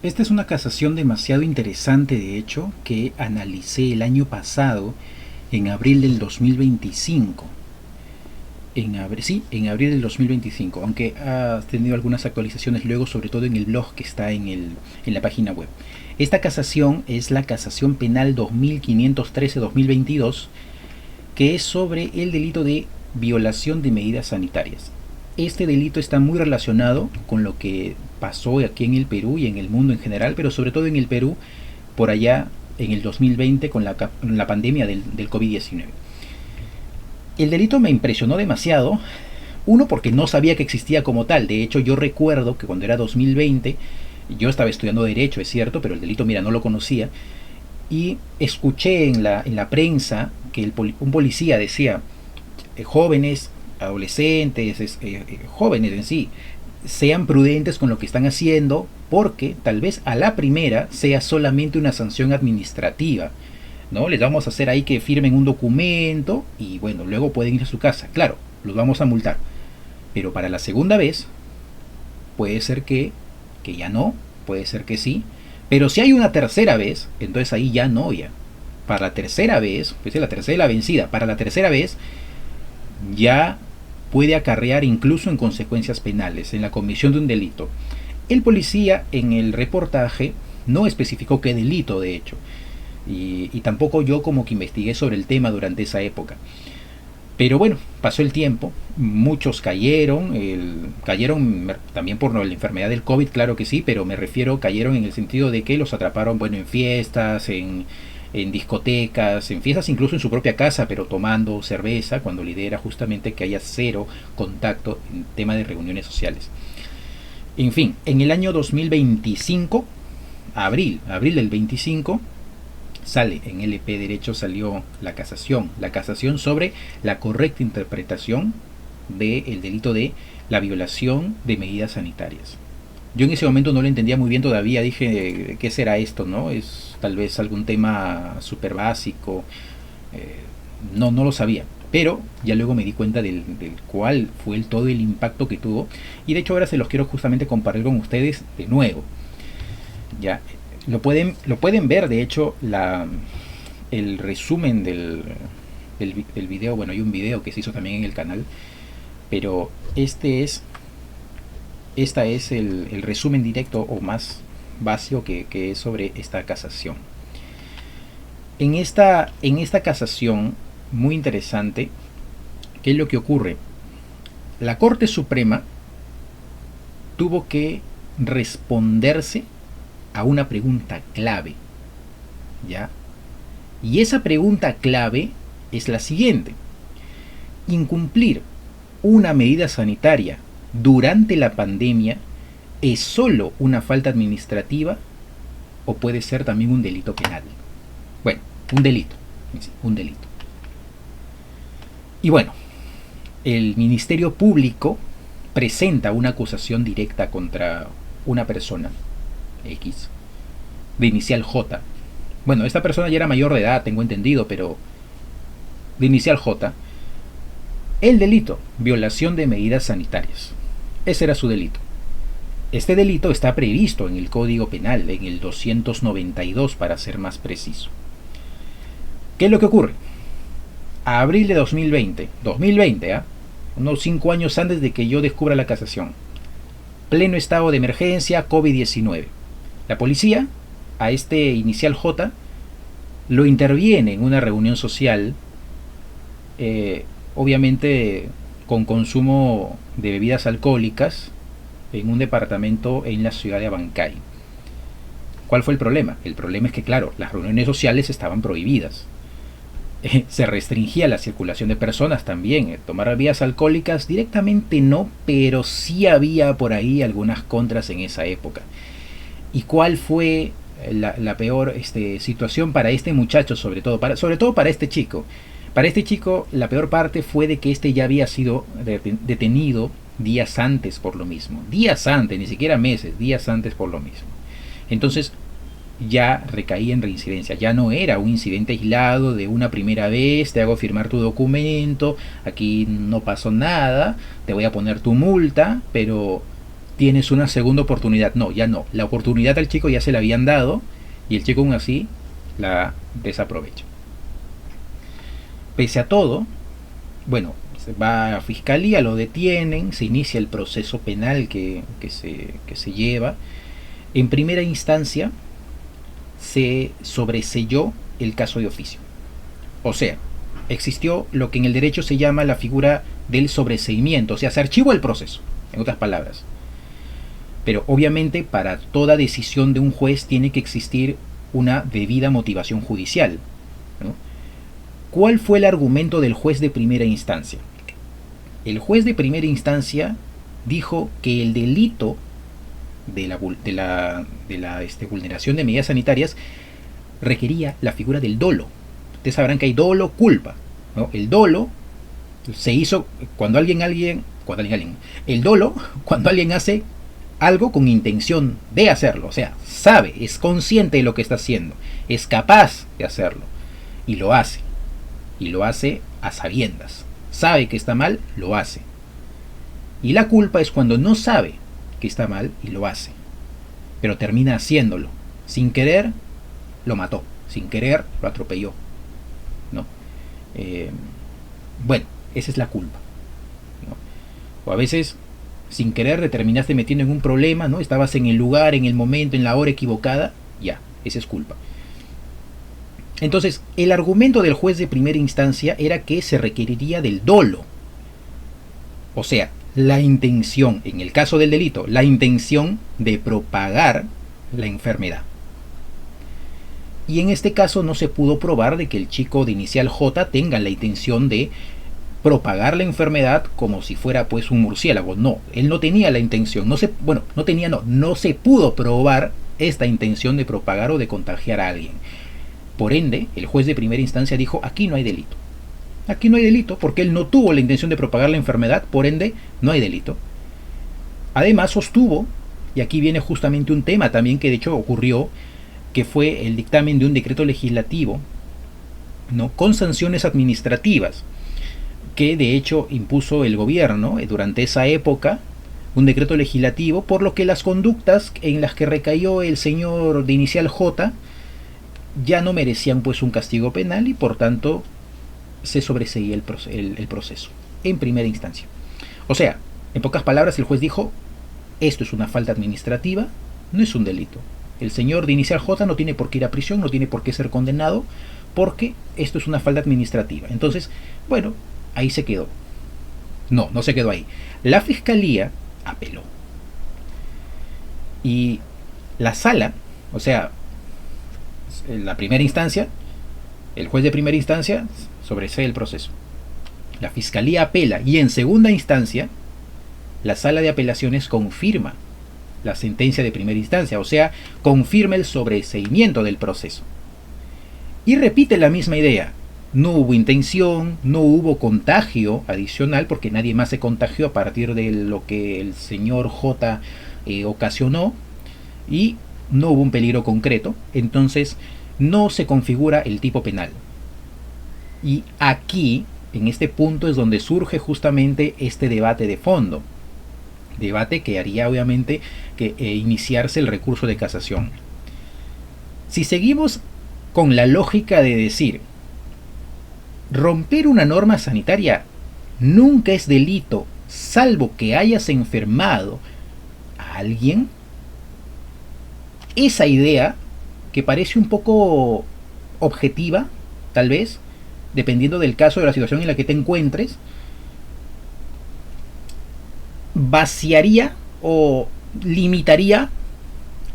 Esta es una casación demasiado interesante, de hecho, que analicé el año pasado, en abril del 2025. En abril del 2025, aunque ha tenido algunas actualizaciones luego, sobre todo en el blog que está en la página web. Esta casación es la casación penal 2513-2022, que es sobre el delito de violación de medidas sanitarias. Este delito está muy relacionado con lo que pasó aquí en el Perú y en el mundo en general, pero sobre todo en el Perú, por allá en el 2020 con la pandemia del COVID-19. El delito me impresionó demasiado. Uno, porque no sabía que existía como tal. De hecho, yo recuerdo que cuando era 2020, yo estaba estudiando Derecho, es cierto, pero el delito, mira, no lo conocía. Y escuché en la prensa que un policía decía, jóvenes, adolescentes, jóvenes en sí, sean prudentes con lo que están haciendo, porque tal vez a la primera sea solamente una sanción administrativa, ¿no? Les vamos a hacer ahí que firmen un documento y bueno, luego pueden ir a su casa. Claro, los vamos a multar. Pero para la segunda vez, puede ser que ya no, puede ser que sí. Pero si hay una tercera vez, entonces ahí ya no, ya. Para la tercera vez, pues es la tercera la vencida, para la tercera vez ya puede acarrear incluso en consecuencias penales, en la comisión de un delito. El policía en el reportaje no especificó qué delito, de hecho, y tampoco yo como que investigué sobre el tema durante esa época. Pero bueno, pasó el tiempo, muchos cayeron también por la enfermedad del COVID, claro que sí, pero me refiero, cayeron en el sentido de que los atraparon, bueno, en fiestas, en discotecas, en fiestas incluso en su propia casa, pero tomando cerveza, cuando la idea era justamente que haya cero contacto en tema de reuniones sociales. En fin, en el año 2025, abril del 25, sale en LP Derecho, salió la casación sobre la correcta interpretación del delito de la violación de medidas sanitarias. Yo en ese momento no lo entendía muy bien todavía, dije, ¿qué será esto? ¿No? Es tal vez algún tema súper básico, no lo sabía. Pero ya luego me di cuenta del cuál fue todo el impacto que tuvo. Y de hecho ahora se los quiero justamente compartir con ustedes de nuevo. Ya, lo pueden ver, de hecho, el resumen del video. Bueno, hay un video que se hizo también en el canal, pero esta es el resumen directo o más básico que es sobre esta casación. En esta casación, muy interesante, ¿qué es lo que ocurre? La Corte Suprema tuvo que responderse a una pregunta clave, ¿ya? Y esa pregunta clave es la siguiente: ¿incumplir una medida sanitaria durante la pandemia es solo una falta administrativa o puede ser también un delito penal? Bueno, un delito, un delito. Y bueno, el Ministerio Público presenta una acusación directa contra una persona X, de inicial J. Bueno, esta persona ya era mayor de edad, tengo entendido, pero de inicial J. El delito, violación de medidas sanitarias. Ese era su delito. Este delito está previsto en el Código Penal, en el 292 para ser más preciso. ¿Qué es lo que ocurre? A abril de 2020, unos 5 años antes de que yo descubra la casación, pleno estado de emergencia, COVID-19. La policía, a este inicial J, lo interviene en una reunión social, obviamente con consumo de bebidas alcohólicas, en un departamento en la ciudad de Abancay. ¿Cuál fue el problema? El problema es que, claro, las reuniones sociales estaban prohibidas. Se restringía la circulación de personas también. Tomar bebidas alcohólicas directamente no, pero sí había por ahí algunas contras en esa época. ¿Y cuál fue la peor situación para este muchacho, sobre todo para este chico? Para este chico la peor parte fue de que este ya había sido detenido días antes por lo mismo. Días antes, ni siquiera meses, días antes por lo mismo. Entonces ya recaía en reincidencia, ya no era un incidente aislado de una primera vez, te hago firmar tu documento, aquí no pasó nada, te voy a poner tu multa, pero tienes una segunda oportunidad. No, ya no. La oportunidad al chico ya se la habían dado y el chico aún así la desaprovecha. Pese a todo, bueno, se va a fiscalía, lo detienen, se inicia el proceso penal que se lleva. En primera instancia se sobreseyó el caso de oficio. O sea, existió lo que en el derecho se llama la figura del sobreseimiento, o sea, se archivó el proceso, en otras palabras. Pero obviamente para toda decisión de un juez tiene que existir una debida motivación judicial, ¿no? ¿Cuál fue el argumento del juez de primera instancia? El juez de primera instancia dijo que el delito de la vulneración de medidas sanitarias requería la figura del dolo. Ustedes sabrán que hay dolo, culpa, ¿no? El dolo se hizo cuando alguien el dolo cuando alguien hace algo con intención de hacerlo, o sea, sabe, es consciente de lo que está haciendo, es capaz de hacerlo y lo hace a sabiendas, sabe que está mal, lo hace. Y la culpa es cuando no sabe que está mal y lo hace, pero termina haciéndolo, sin querer lo mató, sin querer lo atropelló, ¿no? Bueno, esa es la culpa, ¿no? O a veces sin querer te terminaste metiendo en un problema, ¿no? Estabas en el lugar, en el momento, en la hora equivocada, ya, esa es culpa. Entonces, el argumento del juez de primera instancia era que se requeriría del dolo, o sea, la intención, en el caso del delito, la intención de propagar la enfermedad. Y en este caso no se pudo probar de que el chico de inicial J tenga la intención de propagar la enfermedad como si fuera pues un murciélago. No, él no tenía la intención, no se pudo probar esta intención de propagar o de contagiar a alguien. Por ende, el juez de primera instancia dijo, aquí no hay delito. Aquí no hay delito porque él no tuvo la intención de propagar la enfermedad, por ende, no hay delito. Además, sostuvo, y aquí viene justamente un tema también que de hecho ocurrió, que fue el dictamen de un decreto legislativo, ¿no?, con sanciones administrativas, que de hecho impuso el gobierno durante esa época, un decreto legislativo, por lo que las conductas en las que recayó el señor de inicial J ya no merecían pues un castigo penal y por tanto se sobreseía el proceso en primera instancia. O sea, en pocas palabras el juez dijo, esto es una falta administrativa, no es un delito. El señor de inicial J no tiene por qué ir a prisión, no tiene por qué ser condenado, porque esto es una falta administrativa. Entonces, bueno, ahí se quedó. No se quedó ahí. La fiscalía apeló. Y la sala, o sea, en la primera instancia, el juez de primera instancia sobresee el proceso. La fiscalía apela y en segunda instancia, la sala de apelaciones confirma la sentencia de primera instancia, o sea, confirma el sobreseimiento del proceso. Y repite la misma idea. No hubo intención, no hubo contagio adicional, porque nadie más se contagió a partir de lo que el señor J ocasionó, y no hubo un peligro concreto, entonces no se configura el tipo penal. Y aquí, en este punto, es donde surge justamente este debate de fondo. Debate que haría obviamente que iniciarse el recurso de casación. Si seguimos con la lógica de decir, romper una norma sanitaria nunca es delito, salvo que hayas enfermado a alguien, esa idea, que parece un poco objetiva, tal vez, dependiendo del caso, de la situación en la que te encuentres, vaciaría o limitaría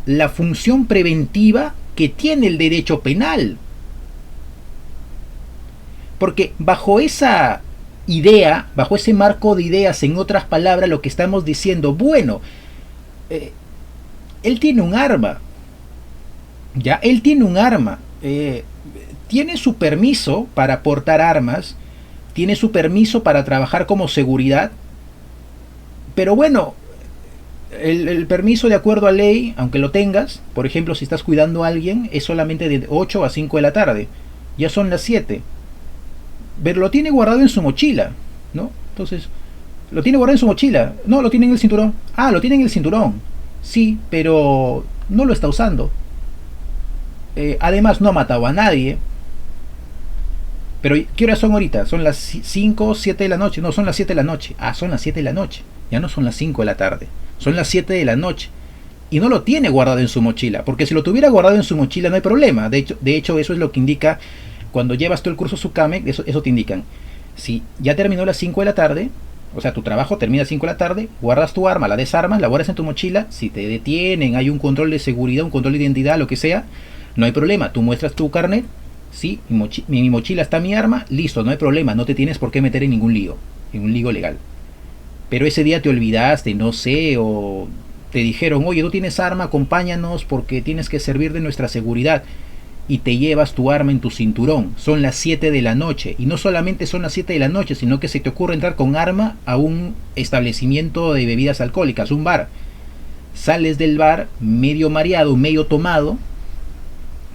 la función preventiva que tiene el derecho penal. Porque bajo esa idea, bajo ese marco de ideas, en otras palabras, lo que estamos diciendo, bueno, él tiene un arma, ya, él tiene un arma, tiene su permiso para portar armas, tiene su permiso para trabajar como seguridad, pero bueno, el permiso de acuerdo a ley, aunque lo tengas, por ejemplo, si estás cuidando a alguien, es solamente de 8 a 5 de la tarde, ya son las 7, pero lo tiene guardado en su mochila, ¿no? Entonces, Lo tiene guardado en su mochila. No, lo tiene en el cinturón. Ah, lo tiene en el cinturón. Sí, pero no lo está usando. Además, no ha matado a nadie. Pero, ¿qué horas son ahorita? Son las 5 7 de la noche. No, son las 7 de la noche. Ah, son las 7 de la noche. Ya no son las 5 de la tarde. Son las 7 de la noche. Y no lo tiene guardado en su mochila. Porque si lo tuviera guardado en su mochila no hay problema. De hecho eso es lo que indica cuando llevas todo el curso Sukame. Eso te indican. Si ya terminó las 5 de la tarde, o sea, tu trabajo termina a las 5 de la tarde, guardas tu arma, la desarmas, la guardas en tu mochila. Si te detienen, hay un control de seguridad, un control de identidad, lo que sea, no hay problema. Tú muestras tu carnet. Sí, mi mochila está mi arma, listo, no hay problema, no te tienes por qué meter en ningún lío, en un lío legal. Pero ese día te olvidaste, no sé, o te dijeron, oye, tú tienes arma, acompáñanos porque tienes que servir de nuestra seguridad, y te llevas tu arma en tu cinturón. Son las 7 de la noche, y no solamente son las 7 de la noche, sino que se te ocurre entrar con arma a un establecimiento de bebidas alcohólicas, un bar. Sales del bar medio mareado, medio tomado,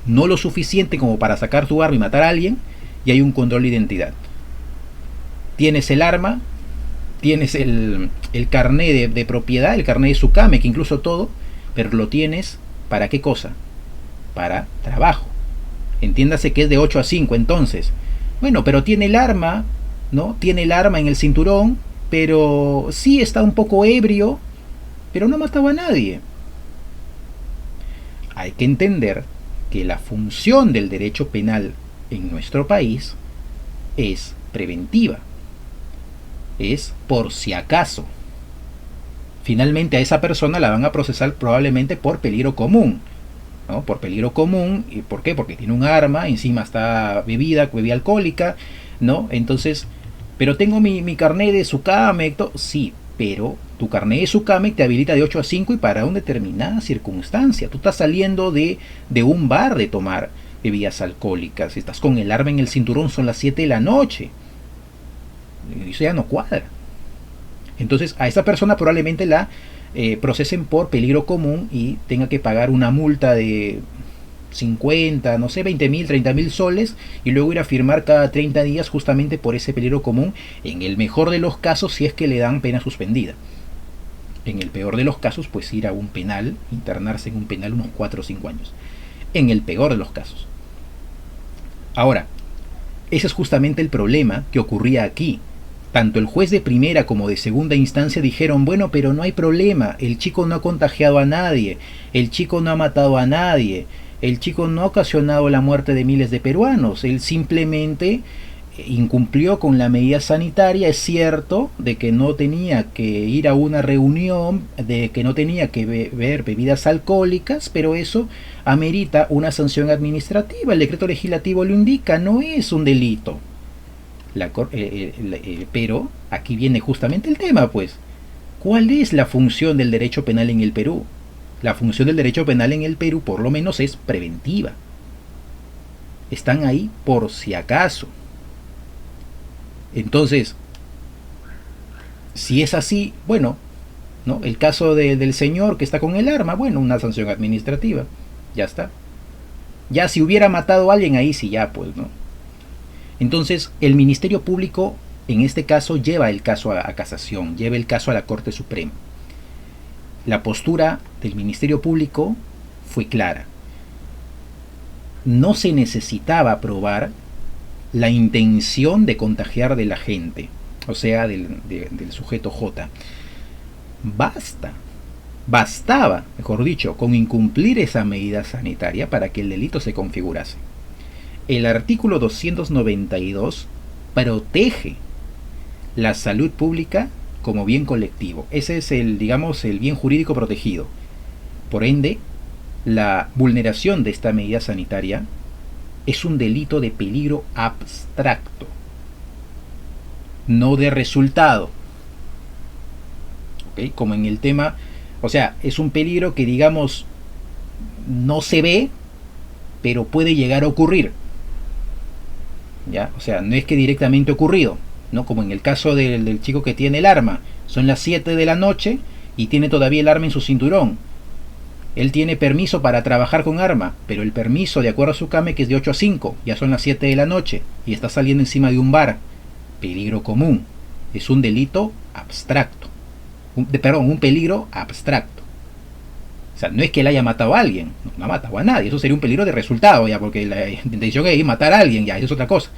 no lo suficiente como para sacar tu arma y matar a alguien, y hay un control de identidad. Tienes el arma, tienes el carné de propiedad, el carné de Sukame, que incluso todo, pero lo tienes ¿para qué cosa? Para trabajo. Entiéndase que es de 8 a 5, entonces. Bueno, pero tiene el arma, ¿no? Tiene el arma en el cinturón, pero sí está un poco ebrio, pero no mataba a nadie. Hay que entender que la función del derecho penal en nuestro país es preventiva. Es por si acaso. Finalmente a esa persona la van a procesar probablemente por peligro común, ¿no? Por peligro común. ¿Y por qué? Porque tiene un arma, encima está bebida alcohólica, ¿no? Entonces, pero tengo mi carnet de Sukame, sí, pero tu carnet de Sukame te habilita de 8 a 5 y para una determinada circunstancia. Tú estás saliendo de un bar de tomar bebidas alcohólicas, estás con el arma en el cinturón, son las 7 de la noche. Eso ya no cuadra. Entonces a esa persona probablemente la procesen por peligro común y tenga que pagar una multa de 50, no sé, 20.000, 30.000 soles, y luego ir a firmar cada 30 días justamente por ese peligro común, en el mejor de los casos si es que le dan pena suspendida. En el peor de los casos, pues ir a un penal, internarse en un penal unos 4 o 5 años. En el peor de los casos. Ahora, ese es justamente el problema que ocurría aquí. Tanto el juez de primera como de segunda instancia dijeron, bueno, pero no hay problema, el chico no ha contagiado a nadie, el chico no ha matado a nadie, el chico no ha ocasionado la muerte de miles de peruanos, él simplemente incumplió con la medida sanitaria. Es cierto de que no tenía que ir a una reunión, de que no tenía que beber bebidas alcohólicas, pero eso amerita una sanción administrativa. El decreto legislativo lo indica, no es un delito. Pero aquí viene justamente el tema, pues. ¿Cuál es la función del derecho penal en el Perú? La función del derecho penal en el Perú, por lo menos, es preventiva. Están ahí por si acaso. Entonces, si es así, bueno, ¿no? El caso del señor que está con el arma, bueno, una sanción administrativa, ya está. Ya si hubiera matado a alguien, ahí sí ya, pues, ¿no? Entonces, el Ministerio Público, en este caso, lleva el caso a casación, lleva el caso a la Corte Suprema. La postura del Ministerio Público fue clara. No se necesitaba probar la intención de contagiar de la gente, o sea, del sujeto J. Bastaba, mejor dicho, con incumplir esa medida sanitaria para que el delito se configurase. El artículo 292 protege la salud pública como bien colectivo. Ese es el bien jurídico protegido. Por ende, la vulneración de esta medida sanitaria es un delito de peligro abstracto, no de resultado. ¿Okay? Como en el tema, o sea, es un peligro que, digamos, no se ve, pero puede llegar a ocurrir. ¿Ya? O sea, no es que directamente ocurrido, ¿no? Como en el caso del chico que tiene el arma. Son las 7 de la noche y tiene todavía el arma en su cinturón. Él tiene permiso para trabajar con arma, pero el permiso, de acuerdo a Sukame, que es de 8 a 5, ya son las 7 de la noche y está saliendo encima de un bar. Peligro común. es un delito abstracto, un peligro abstracto. O sea, no es que él haya matado a alguien, no ha matado a nadie, eso sería un peligro de resultado ya, porque la intención es matar a alguien, ya, eso es otra cosa.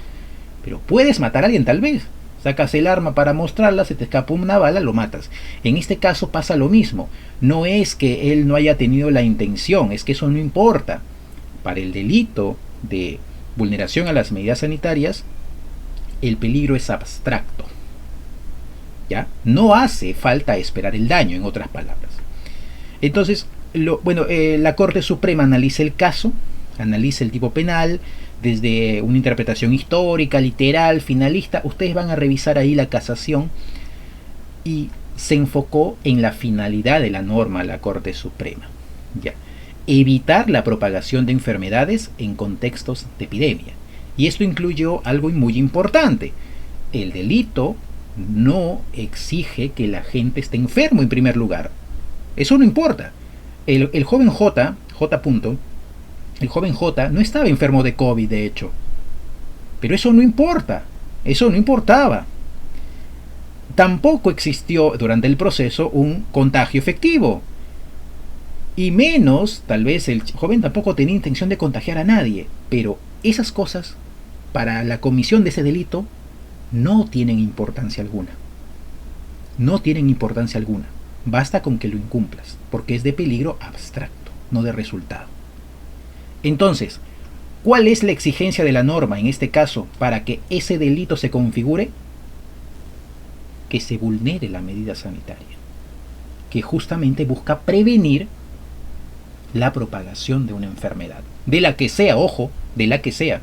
Pero puedes matar a alguien tal vez. Sacas el arma para mostrarla, se te escapa una bala, lo matas. En este caso pasa lo mismo. No es que él no haya tenido la intención, es que eso no importa. Para el delito de vulneración a las medidas sanitarias, el peligro es abstracto. ¿Ya? No hace falta esperar el daño, en otras palabras. Entonces, la Corte Suprema analiza el caso, analiza el tipo penal, desde una interpretación histórica, literal, finalista. Ustedes van a revisar ahí la casación y se enfocó en la finalidad de la norma la Corte Suprema. ¿Ya? Evitar la propagación de enfermedades en contextos de epidemia. Y esto incluyó algo muy importante. El delito no exige que la gente esté enfermo en primer lugar. Eso no importa. El joven J. El joven J no estaba enfermo de COVID, de hecho. Pero eso no importa. Eso no importaba. Tampoco existió durante el proceso un contagio efectivo. Y menos, tal vez el joven tampoco tenía intención de contagiar a nadie. Pero esas cosas, para la comisión de ese delito, no tienen importancia alguna. No tienen importancia alguna. Basta con que lo incumplas, porque es de peligro abstracto, no de resultado. Entonces, ¿cuál es la exigencia de la norma en este caso para que ese delito se configure? Que se vulnere la medida sanitaria, que justamente busca prevenir la propagación de una enfermedad, de la que sea, ojo, de la que sea,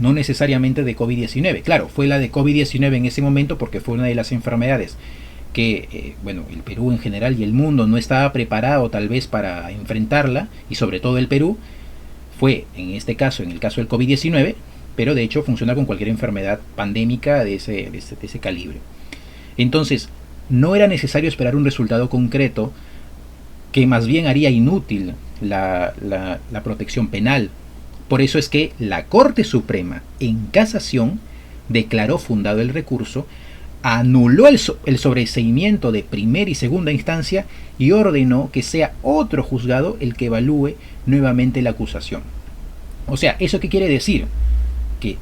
no necesariamente de COVID-19. Claro, fue la de COVID-19 en ese momento porque fue una de las enfermedades que, el Perú en general y el mundo no estaba preparado tal vez para enfrentarla, y sobre todo el Perú, fue en este caso, en el caso del COVID-19, pero de hecho funciona con cualquier enfermedad pandémica de ese calibre. Entonces, no era necesario esperar un resultado concreto que más bien haría inútil la protección penal. Por eso es que la Corte Suprema, en casación, declaró fundado el recurso, anuló el sobreseimiento de primera y segunda instancia y ordenó que sea otro juzgado el que evalúe nuevamente la acusación. O sea, ¿eso qué quiere decir? Que,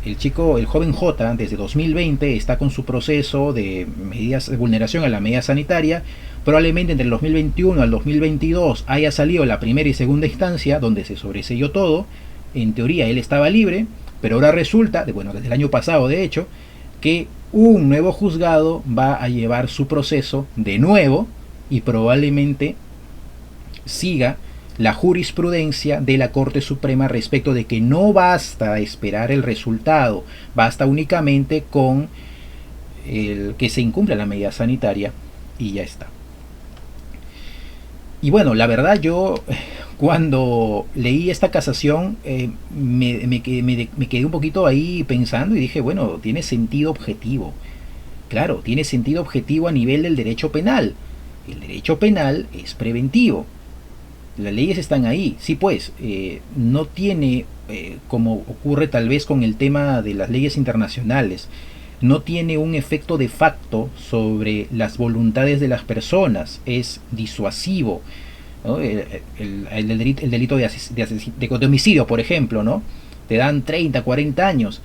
el joven J, desde 2020 está con su proceso de medidas de vulneración a la medida sanitaria. Probablemente entre el 2021 al 2022 haya salido la primera y segunda instancia donde se sobreseyó todo. En teoría él estaba libre, pero ahora resulta, desde el año pasado de hecho, que un nuevo juzgado va a llevar su proceso de nuevo y probablemente siga la jurisprudencia de la Corte Suprema respecto de que no basta esperar el resultado, basta únicamente con el que se incumpla la medida sanitaria y ya está. Y la verdad, yo cuando leí esta casación me quedé un poquito ahí pensando y dije, tiene sentido objetivo. Claro, tiene sentido objetivo a nivel del derecho penal. El derecho penal es preventivo. Las leyes están ahí. Sí, pues, no tiene, como ocurre tal vez con el tema de las leyes internacionales, no tiene un efecto de facto sobre las voluntades de las personas, es disuasivo, ¿no? El delito de homicidio, por ejemplo, ¿no? Te dan 30, 40 años,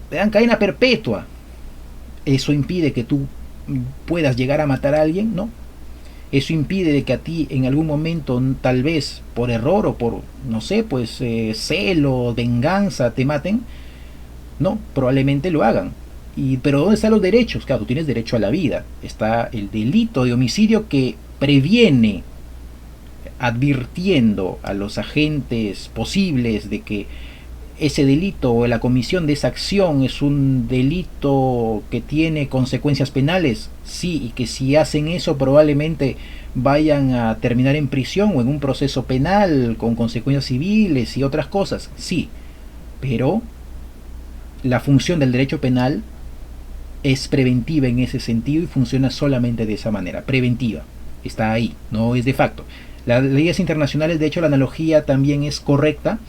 te dan cadena perpetua. Eso impide que tú puedas llegar a matar a alguien, ¿no? Eso impide de que a ti en algún momento, tal vez por error o por, celo, venganza, te maten. No, probablemente lo hagan. Pero ¿dónde están los derechos? Claro, tú tienes derecho a la vida. Está el delito de homicidio que previene, advirtiendo a los agentes posibles de que ese delito o la comisión de esa acción es un delito que tiene consecuencias penales. Sí, y que si hacen eso probablemente vayan a terminar en prisión o en un proceso penal con consecuencias civiles y otras cosas. Sí, pero la función del derecho penal es preventiva en ese sentido y funciona solamente de esa manera, preventiva. Está ahí, no es de facto. Las leyes internacionales, de hecho, la analogía también es correcta,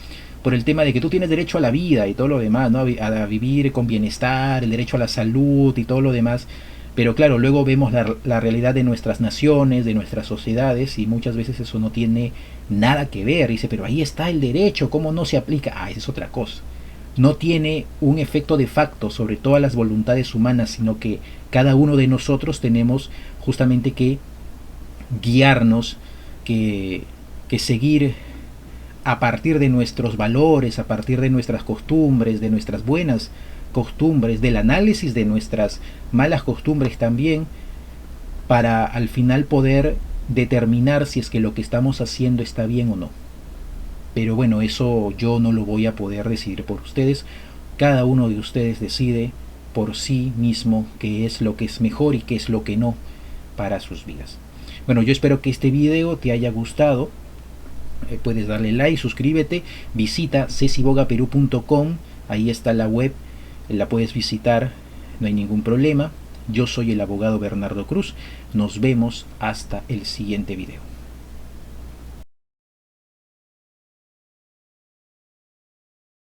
por el tema de que tú tienes derecho a la vida y todo lo demás, ¿no? A vivir con bienestar, el derecho a la salud y todo lo demás. Pero claro, luego vemos la realidad de nuestras naciones, de nuestras sociedades, y muchas veces eso no tiene nada que ver. Dice, pero ahí está el derecho, ¿cómo no se aplica? Ah, esa es otra cosa. No tiene un efecto de facto sobre todas las voluntades humanas, sino que cada uno de nosotros tenemos justamente que guiarnos, que seguir a partir de nuestros valores, a partir de nuestras costumbres, de nuestras buenas costumbres, del análisis de nuestras malas costumbres también, para al final poder determinar si es que lo que estamos haciendo está bien o no. Pero bueno, eso yo no lo voy a poder decidir por ustedes. Cada uno de ustedes decide por sí mismo qué es lo que es mejor y qué es lo que no para sus vidas. Bueno, yo espero que este video te haya gustado. Puedes darle like, suscríbete, visita cecibogaperú.com, ahí está la web, la puedes visitar, no hay ningún problema. Yo soy el abogado Bernardo Cruz, nos vemos hasta el siguiente video.